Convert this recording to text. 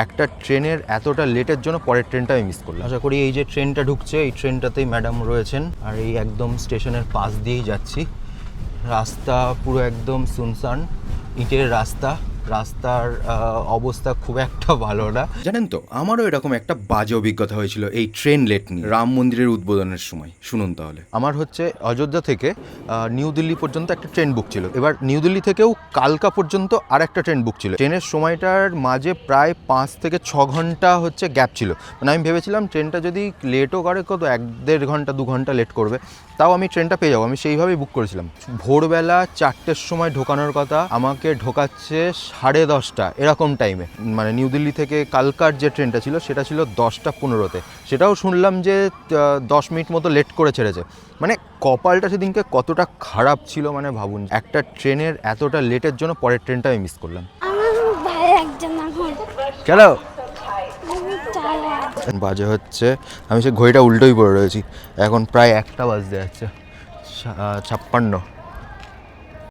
একটা ট্রেনের এতটা লেটের জন্য পরের ট্রেনটা আমি মিস করলাম। আশা করি এই যে ট্রেনটা ঢুকছে এই ট্রেনটাতেই ম্যাডাম রয়েছেন। আর এই একদম স্টেশনের পাশ দিয়েই যাচ্ছি। রাস্তা পুরো একদম সুনসান, ইটের রাস্তার অবস্থা খুব একটা ভালো না। জানেন তো, আমারও এরকম একটা বাজে অভিজ্ঞতা হয়েছিল এই ট্রেন লেট নিয়ে রাম মন্দিরের উদ্বোধনের সময়। শুনুন তাহলে। আমার হচ্ছে অযোধ্যা থেকে নিউ দিল্লি পর্যন্ত একটা ট্রেন বুক ছিল। এবার নিউ দিল্লি থেকেও কালকা পর্যন্ত আর একটা ট্রেন বুক ছিল। ট্রেনের সময়টার মাঝে প্রায় 5 থেকে 6 ঘন্টা হচ্ছে গ্যাপ ছিল। মানে আমি ভেবেছিলাম ট্রেনটা যদি লেটও করে কত 1-1.5 ঘন্টা 2 ঘন্টা লেট করবে, তাও আমি ট্রেনটা পেয়ে যাবো। আমি সেইভাবেই বুক করেছিলাম। ভোরবেলা 4টের সময় ঢোকানোর কথা, আমাকে ঢোকাচ্ছে 10:30 এরকম টাইমে। মানে নিউ দিল্লি থেকে কালকার যে ট্রেনটা ছিল সেটা ছিল 10:15-তে। সেটাও শুনলাম যে 10 মিনিট মতো লেট করে ছেড়েছে। মানে কপালটা সেদিনকে কতটা খারাপ ছিল, মানে ভাবুন, একটা ট্রেনের এতটা লেটের জন্য পরের ট্রেনটা আমি মিস করলাম। কেন বাজে হচ্ছে, আমি সে ঘড়িটা উল্টোই পড়ে রয়েছি। এখন প্রায় 1টা বাজতে যাচ্ছে, 56।